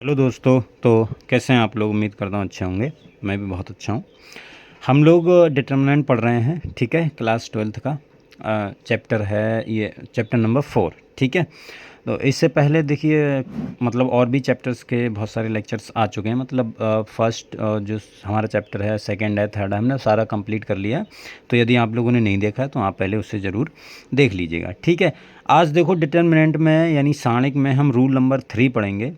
Hello दोस्तों। तो कैसे हैं आप लोग? उम्मीद करता हूँ अच्छे होंगे। मैं भी बहुत अच्छा हूँ। हम लोग डिटर्मिनेंट पढ़ रहे हैं, ठीक है। क्लास 12th का चैप्टर है ये, चैप्टर नंबर 4, ठीक है। तो इससे पहले देखिए, मतलब और भी चैप्टर्स के बहुत सारे लेक्चर्स आ चुके हैं। मतलब फर्स्ट जो हमारा चैप्टर है, सेकंड है, थर्ड है, हमने सारा कंप्लीट कर लिया है। तो यदि आप लोगों ने नहीं देखा है तो आप पहले उससे ज़रूर देख लीजिएगा, ठीक है। आज देखो डिटर्मिनेंट में यानी सारणिक में हम रूल नंबर 3 पढ़ेंगे।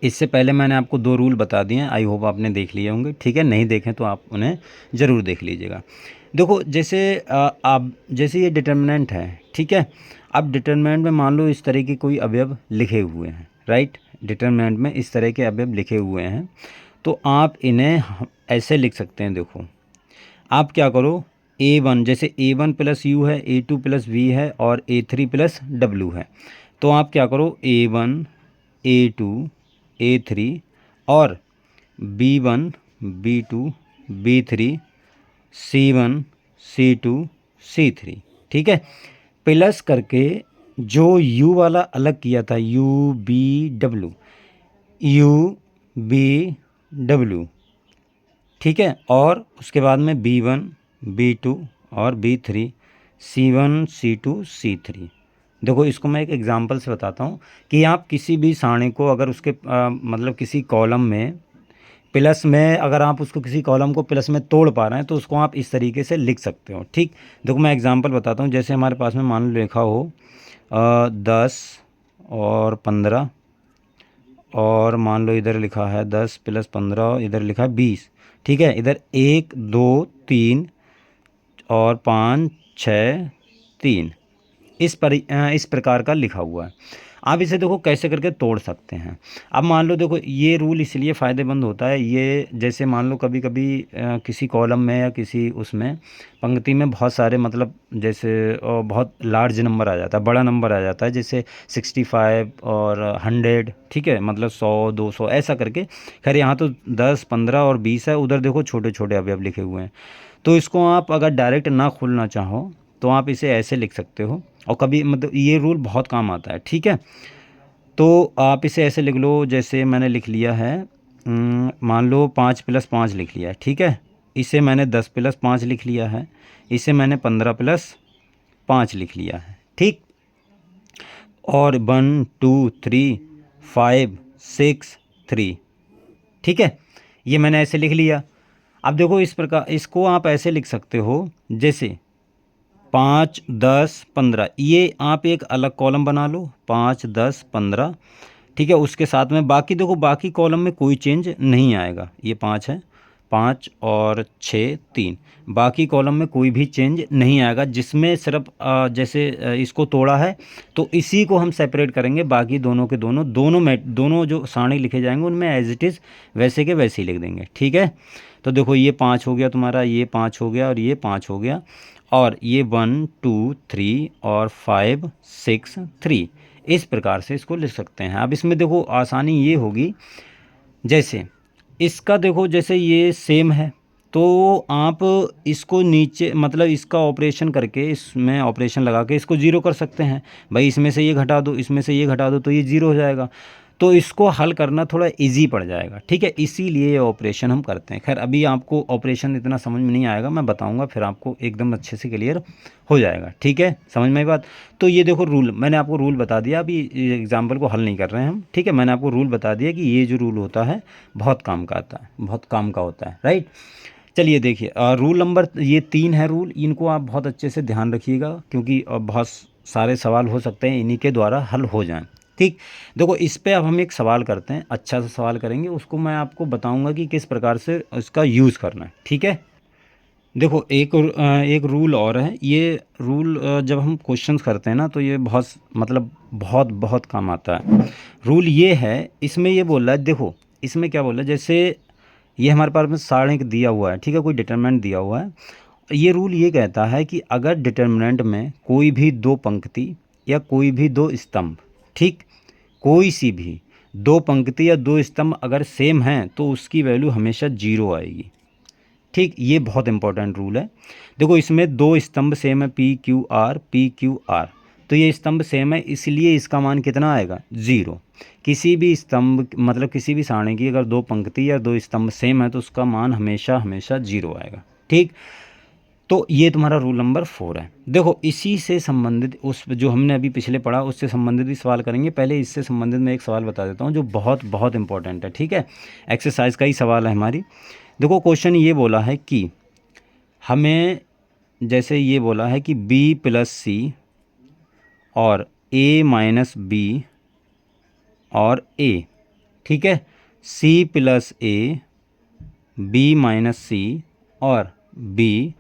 इससे पहले मैंने आपको 2 रूल बता दिए हैं, आई होप आपने देख लिए होंगे, ठीक है। नहीं देखें तो आप उन्हें ज़रूर देख लीजिएगा। देखो जैसे आप जैसे ये डिटर्मिनेंट है, ठीक है। अब डिटर्मिनेंट में मान लो इस तरह के कोई अवयव लिखे हुए हैं, राइट। डिटर्मिनेंट में इस तरह के अवयव लिखे हुए हैं, तो आप इन्हें ऐसे लिख सकते हैं। देखो आप क्या करो, A1 जैसे A1 प्लस यू है, A2 प्लस वी है और A3 प्लस डब्ल्यू है। तो आप क्या करो, A1 A2 A3 और B1 B2 B3 C1 C2 C3, ठीक है। प्लस करके जो U वाला अलग किया था, U B W, ठीक है। और उसके बाद में B1 B2 और B3 C1 C2 C3। देखो इसको मैं एक एग्जांपल से बताता हूँ कि आप किसी भी सारणी को अगर उसके मतलब किसी कॉलम में प्लस में, अगर आप उसको किसी कॉलम को प्लस में तोड़ पा रहे हैं तो उसको आप इस तरीके से लिख सकते हो, ठीक। देखो मैं एग्जांपल बताता हूँ। जैसे हमारे पास में मान लो लिखा हो 10 और 15, और मान लो इधर लिखा है 10 प्लस 15, इधर लिखा है 20, ठीक है। इधर 1 2 3 और 5 6 3 इस प्रकार का लिखा हुआ है। आप इसे देखो कैसे करके तोड़ सकते हैं। अब मान लो देखो ये रूल इसलिए फ़ायदेमंद होता है, ये जैसे मान लो कभी कभी किसी कॉलम में या किसी उसमें पंक्ति में बहुत सारे मतलब जैसे बहुत लार्ज नंबर आ जाता है, बड़ा नंबर आ जाता है, जैसे 65 और 100, ठीक है। मतलब 100 200 ऐसा करके। खैर यहाँ तो 10 15 और 20 है, उधर देखो छोटे छोटे अवयव लिखे हुए हैं। तो इसको आप अगर डायरेक्ट ना खोलना चाहो तो आप इसे ऐसे लिख सकते हो। और कभी मतलब ये रूल बहुत काम आता है, ठीक है। तो आप इसे ऐसे लिख लो, जैसे मैंने लिख लिया है, मान लो 5 प्लस 5 लिख लिया है, ठीक है। इसे मैंने 10 प्लस 5 लिख लिया है। इसे मैंने 15 प्लस 5 लिख लिया है, ठीक। और 1 2 3 5 6 3, ठीक है। ये मैंने ऐसे लिख लिया। अब देखो इस प्रकार इसको आप ऐसे लिख सकते हो, जैसे 5 10 15, ये आप एक अलग कॉलम बना लो, 5 10 15, ठीक है। उसके साथ में बाकी देखो, बाकी कॉलम में कोई चेंज नहीं आएगा। ये 5 है, 5 और 6 3, बाकी कॉलम में कोई भी चेंज नहीं आएगा। जिसमें सिर्फ जैसे इसको तोड़ा है तो इसी को हम सेपरेट करेंगे, बाकी दोनों के दोनों में दोनों जो सारणी लिखे जाएंगे उनमें एज इट इज़ वैसे के वैसे ही लिख देंगे, ठीक है। तो देखो ये 5 हो गया तुम्हारा, ये 5 हो गया और ये 5 हो गया, और ये 1 2 3 और 5 6 3, इस प्रकार से इसको लिख सकते हैं। अब इसमें देखो आसानी ये होगी, जैसे इसका देखो जैसे ये सेम है, तो आप इसको नीचे मतलब इसका ऑपरेशन करके, इसमें ऑपरेशन लगा के इसको ज़ीरो कर सकते हैं। भाई इसमें से ये घटा दो, इसमें से ये घटा दो, तो ये ज़ीरो हो जाएगा। तो इसको हल करना थोड़ा इजी पड़ जाएगा, ठीक है। इसीलिए ये ऑपरेशन हम करते हैं। खैर अभी आपको ऑपरेशन इतना समझ में नहीं आएगा, मैं बताऊंगा फिर आपको एकदम अच्छे से क्लियर हो जाएगा, ठीक है। समझ में आई बात? तो ये देखो रूल, मैंने आपको रूल बता दिया। अभी एग्जाम्पल को हल नहीं कर रहे हैं हम, ठीक है। मैंने आपको रूल बता दिया कि ये जो रूल होता है बहुत काम का आता है, बहुत काम का होता है, राइट। चलिए देखिए, रूल नंबर ये 3 है रूल, इनको आप बहुत अच्छे से ध्यान रखिएगा, क्योंकि बहुत सारे सवाल हो सकते हैं इन्हीं के द्वारा हल हो जाएं, ठीक। देखो इस पे अब हम एक सवाल करते हैं, अच्छा सा सवाल करेंगे, उसको मैं आपको बताऊंगा कि किस प्रकार से इसका यूज़ करना है, ठीक है। देखो एक रूल और है। ये रूल जब हम क्वेश्चंस करते हैं ना तो ये बहुत मतलब बहुत बहुत काम आता है। रूल ये है, इसमें ये बोल रहा है, देखो इसमें क्या बोल रहा है, जैसे ये हमारे पास में सारणिक दिया हुआ है, ठीक है, कोई डिटरमिनेंट दिया हुआ है। ये रूल ये कहता है कि अगर डिटरमिनेंट में कोई भी दो पंक्ति या कोई भी दो स्तंभ, ठीक, कोई सी भी दो पंक्ति या दो स्तंभ अगर सेम हैं तो उसकी वैल्यू हमेशा जीरो आएगी, ठीक। ये बहुत इंपॉर्टेंट रूल है। देखो इसमें दो स्तंभ सेम है, P Q R, P Q R, तो ये स्तंभ सेम है, इसलिए इसका मान कितना आएगा 0। किसी भी स्तंभ मतलब किसी भी सारणी की अगर 2 पंक्ति या 2 स्तंभ सेम है तो उसका मान हमेशा हमेशा 0 आएगा। ठीक, तो ये तुम्हारा रूल नंबर 4 है। देखो इसी से संबंधित उस जो हमने अभी पिछले पढ़ा उससे संबंधित भी सवाल करेंगे। पहले इससे संबंधित मैं एक सवाल बता देता हूँ जो बहुत बहुत इंपॉर्टेंट है। ठीक है, एक्सरसाइज का ही सवाल है हमारी। देखो क्वेश्चन ये बोला है कि हमें जैसे ये बोला है कि b प्लस सी और a माइनस बी और a, ठीक है, c plus a, b minus c और b,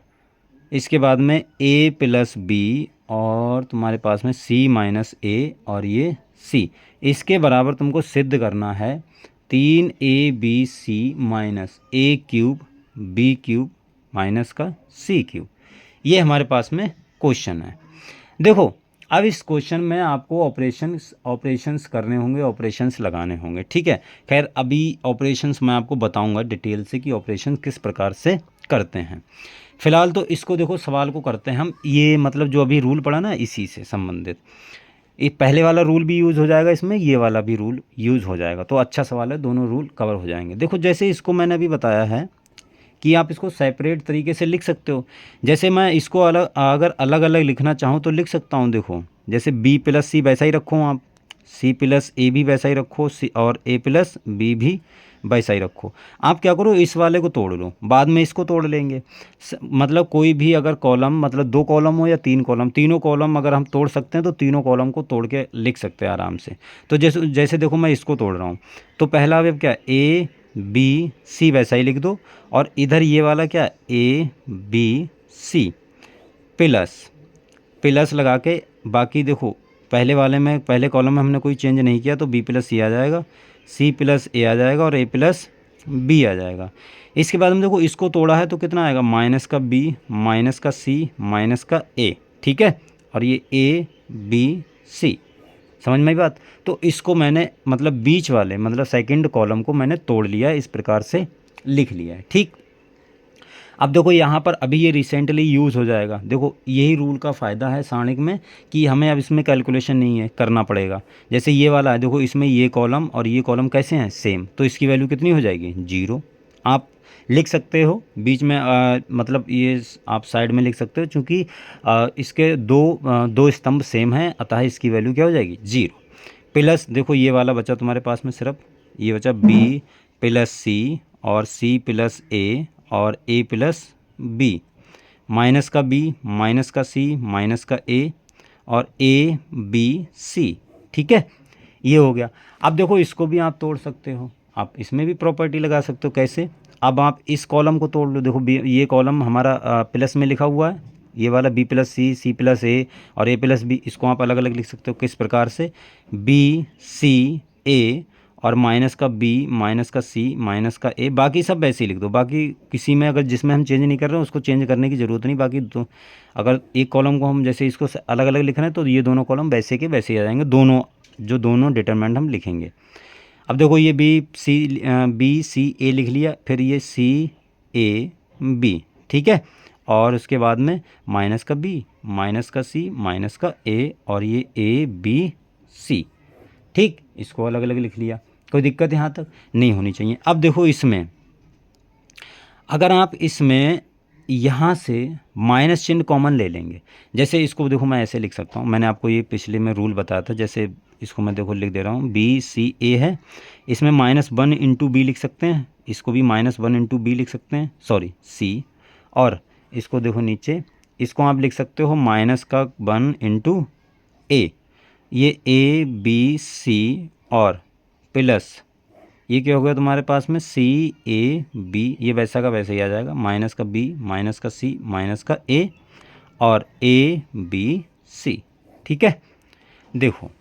इसके बाद में a प्लस बी और तुम्हारे पास में c माइनस a और ये c, इसके बराबर तुमको सिद्ध करना है 3abc minus a cube b cube minus का c क्यूब। ये हमारे पास में क्वेश्चन है। देखो अब इस क्वेश्चन में आपको ऑपरेशंस करने होंगे, ऑपरेशंस लगाने होंगे। ठीक है, खैर अभी ऑपरेशंस मैं आपको बताऊंगा डिटेल से कि ऑपरेशन किस प्रकार से करते हैं। फिलहाल तो इसको देखो सवाल को करते हैं हम, ये मतलब जो अभी रूल पढ़ा ना इसी से संबंधित, ये पहले वाला रूल भी यूज़ हो जाएगा इसमें, ये वाला भी रूल यूज़ हो जाएगा। तो अच्छा सवाल है, दोनों रूल कवर हो जाएंगे। देखो जैसे इसको मैंने अभी बताया है कि आप इसको सेपरेट तरीके से लिख सकते हो। जैसे मैं इसको अगर अलग अलग लिखना चाहूँ तो लिख सकता हूँ। देखो जैसे b प्लस सी वैसा ही रखो आप, c प्लस ए भी वैसा ही रखो, c और a प्लस बी भी वैसा ही रखो। आप क्या करो, इस वाले को तोड़ लो, बाद में इसको तोड़ लेंगे। मतलब कोई भी अगर कॉलम मतलब 2 कॉलम हो या 3 कॉलम, तीनों कॉलम अगर हम तोड़ सकते हैं तो तीनों कॉलम को तोड़ के लिख सकते हैं आराम से। तो जैसे देखो मैं इसको तोड़ रहा हूँ, तो पहला वेब क्या a b c वैसा ही लिख दो, और इधर ये वाला क्या a b c प्लस लगा के, बाकी देखो पहले वाले में पहले कॉलम में हमने कोई चेंज नहीं किया तो b प्लस सी आ जाएगा, c प्लस ए आ जाएगा और a प्लस बी आ जाएगा। इसके बाद हम देखो इसको तोड़ा है तो कितना आएगा, माइनस का b माइनस का c माइनस का a। ठीक है, और ये a b c, समझ में आई बात। तो इसको मैंने मतलब बीच वाले मतलब सेकंड कॉलम को मैंने तोड़ लिया, इस प्रकार से लिख लिया है। ठीक, अब देखो यहाँ पर अभी ये रिसेंटली यूज़ हो जाएगा। देखो यही रूल का फ़ायदा है सारणिक में कि हमें अब इसमें कैलकुलेशन नहीं है करना पड़ेगा। जैसे ये वाला है, देखो इसमें ये कॉलम और ये कॉलम कैसे हैं सेम, तो इसकी वैल्यू कितनी हो जाएगी 0। आप लिख सकते हो बीच में मतलब ये आप साइड में लिख सकते हो, चूँकि इसके दो स्तंभ सेम हैं, अतः इसकी वैल्यू क्या हो जाएगी 0। प्लस देखो ये वाला बचा तुम्हारे पास में, सिर्फ ये बचा b प्लस सी और c प्लस a और a प्लस बी, माइनस का b माइनस का c माइनस का a और a b c। ठीक है, ये हो गया। अब देखो इसको भी आप तोड़ सकते हो, आप इसमें भी प्रॉपर्टी लगा सकते हो। कैसे, अब आप इस कॉलम को तोड़ लो। देखो ये कॉलम हमारा प्लस में लिखा हुआ है, ये वाला b plus C, c plus a और a प्लस बी, इसको आप अलग अलग लिख सकते हो। किस प्रकार से, b c a और माइनस का b माइनस का c माइनस का a, बाकी सब वैसे ही लिख दो। बाकी किसी में अगर जिसमें हम चेंज नहीं कर रहे हैं उसको चेंज करने की ज़रूरत नहीं। बाकी तो अगर एक कॉलम को हम जैसे इसको अलग अलग लिख रहे हैं तो ये दोनों कॉलम वैसे के वैसे ही आ जाएंगे, दोनों डिटरमिनेंट हम लिखेंगे। अब देखो ये बी सी ए लिख लिया, फिर ये सी ए बी। ठीक है, और उसके बाद में माइनस का b माइनस का c माइनस का a और ये a b c। ठीक, इसको अलग अलग लिख लिया, कोई दिक्कत यहाँ तक नहीं होनी चाहिए। अब देखो इसमें अगर आप इसमें यहाँ से माइनस चिन्ह कॉमन ले लेंगे, जैसे इसको देखो मैं ऐसे लिख सकता हूँ, मैंने आपको ये पिछले में रूल बताया था। जैसे इसको मैं देखो लिख दे रहा हूँ, बी सी ए है, इसमें -1 इंटू बी लिख सकते हैं, इसको भी -1 इंटू बी लिख सकते हैं, सॉरी सी, और इसको देखो नीचे इसको आप लिख सकते हो -1 इंटू ए, ये ए बी सी और प्लस ये क्या हो गया तुम्हारे पास में सी ए बी, ये वैसा का वैसा ही आ जाएगा, माइनस का बी माइनस का सी माइनस का ए और ए बी सी। ठीक है, देखो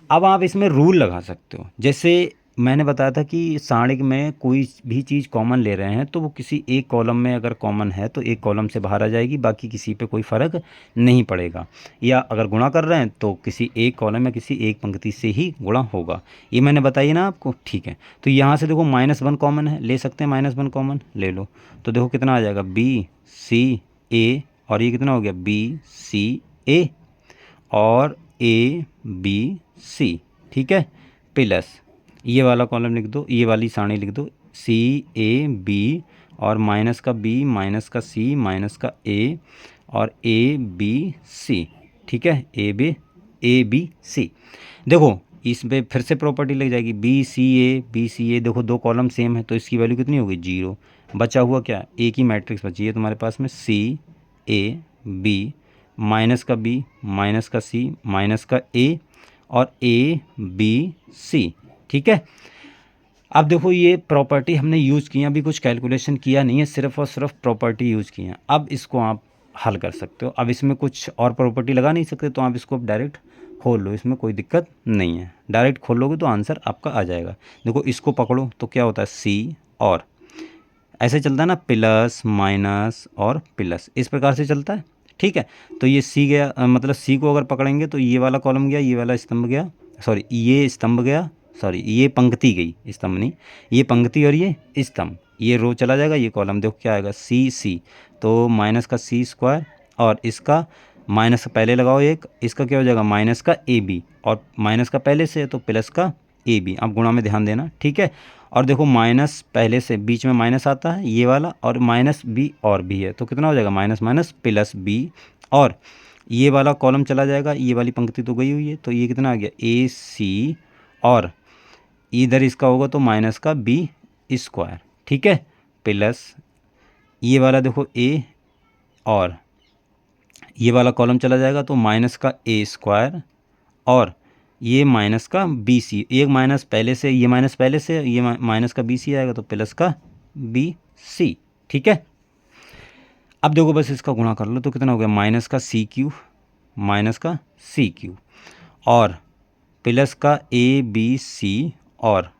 अब आप इसमें रूल लगा सकते हो। जैसे मैंने बताया था कि सारणिक में कोई भी चीज़ कॉमन ले रहे हैं तो वो किसी एक कॉलम में अगर कॉमन है तो एक कॉलम से बाहर आ जाएगी, बाकी किसी पे कोई फ़र्क नहीं पड़ेगा। या अगर गुणा कर रहे हैं तो किसी एक कॉलम या किसी एक पंक्ति से ही गुणा होगा, ये मैंने बताइए ना आपको। ठीक है, तो यहाँ से देखो -1 कॉमन है, ले सकते हैं, -1 कॉमन ले लो, तो देखो कितना आ जाएगा बी सी ए और ये कितना हो गया बी सी ए, और ए बी सी, ठीक है, प्लस ये वाला कॉलम लिख दो, ये वाली सारणी लिख दो, सी ए बी और माइनस का बी माइनस का सी माइनस का ए और ए बी सी, ठीक है, ए बी सी। देखो इस पे फिर से प्रॉपर्टी लग जाएगी, बी सी ए, देखो दो कॉलम सेम है तो इसकी वैल्यू कितनी होगी 0। बचा हुआ क्या, ए की मैट्रिक्स बची है तुम्हारे पास में, सी ए बी माइनस का बी माइनस का सी माइनस का ए और ए बी सी, ठीक है। अब देखो ये प्रॉपर्टी हमने यूज़ की है, अभी कुछ कैलकुलेशन किया नहीं है, सिर्फ और सिर्फ प्रॉपर्टी यूज़ की है। अब इसको आप हल कर सकते हो, अब इसमें कुछ और प्रॉपर्टी लगा नहीं सकते तो आप इसको डायरेक्ट खोल लो, इसमें कोई दिक्कत नहीं है, डायरेक्ट खोलोगे तो आंसर आपका आ जाएगा। देखो इसको पकड़ो तो क्या होता है, सी और ऐसे चलता है ना, प्लस माइनस और प्लस, इस प्रकार से चलता है, ठीक है। तो ये सी गया, मतलब सी को अगर पकड़ेंगे तो ये वाला कॉलम गया, ये वाला स्तंभ गया, सॉरी ये स्तंभ गया, सॉरी ये पंक्ति गई, स्तंभ नहीं, ये पंक्ति और ये स्तंभ, ये रो चला जाएगा, ये कॉलम देखो क्या आएगा, सी तो माइनस का सी स्क्वायर और इसका माइनस पहले लगाओ एक, इसका क्या हो जाएगा माइनस का ए बी और माइनस का पहले से है तो प्लस का ए बी, आप गुणा में ध्यान देना, ठीक है। और देखो माइनस पहले से बीच में माइनस आता है ये वाला और माइनस बी और बी है तो कितना हो जाएगा माइनस माइनस प्लस बी और ये वाला कॉलम चला जाएगा, ये वाली पंक्ति तो गई हुई है तो ये कितना आ गया ए सी और इधर इसका होगा तो माइनस का बी स्क्वायर, ठीक है, प्लस ये वाला देखो ए और ये वाला कॉलम चला जाएगा तो माइनस का ए स्क्वायर और ये माइनस का बी सी, एक माइनस पहले से, ये माइनस पहले से, ये माइनस का बी सी आएगा तो प्लस का बी सी, ठीक है। अब देखो बस इसका गुणा कर लो तो कितना हो गया माइनस का सी क्यू माइनस का सी क्यू और प्लस का ए बी सी और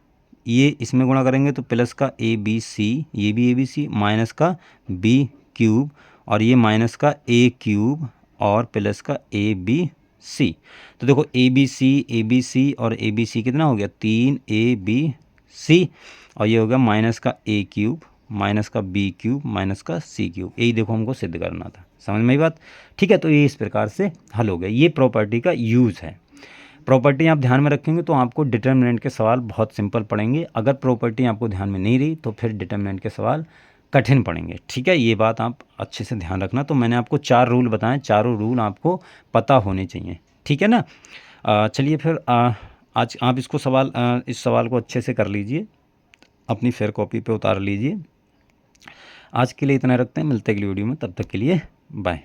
ये इसमें गुणा करेंगे तो प्लस का ए बी सी, ये भी ए बी सी माइनस का बी क्यूब और ये माइनस का ए क्यूब और प्लस का ए बी सी। तो देखो ए बी सी और ए बी सी कितना हो गया 3 ए बी सी और ये हो गया माइनस का ए क्यूब माइनस का बी क्यूब माइनस का सी क्यूब, यही देखो हमको सिद्ध करना था, समझ में आई बात, ठीक है। तो ये इस प्रकार से हल हो गया, ये प्रॉपर्टी का यूज़ है। प्रॉपर्टी आप ध्यान में रखेंगे तो आपको डिटर्मिनेंट के सवाल बहुत सिंपल पड़ेंगे, अगर प्रॉपर्टी आपको ध्यान में नहीं रही तो फिर डिटर्मिनेंट के सवाल कठिन पड़ेंगे, ठीक है। ये बात आप अच्छे से ध्यान रखना। तो मैंने आपको 4 रूल बताएं, चारों रूल आपको पता होने चाहिए, ठीक है ना। चलिए फिर आज आप इसको इस सवाल को अच्छे से कर लीजिए, अपनी फेयर कॉपी पे उतार लीजिए। आज के लिए इतना रखते हैं, मिलते हैं अगली वीडियो में, तब तक के लिए बाय।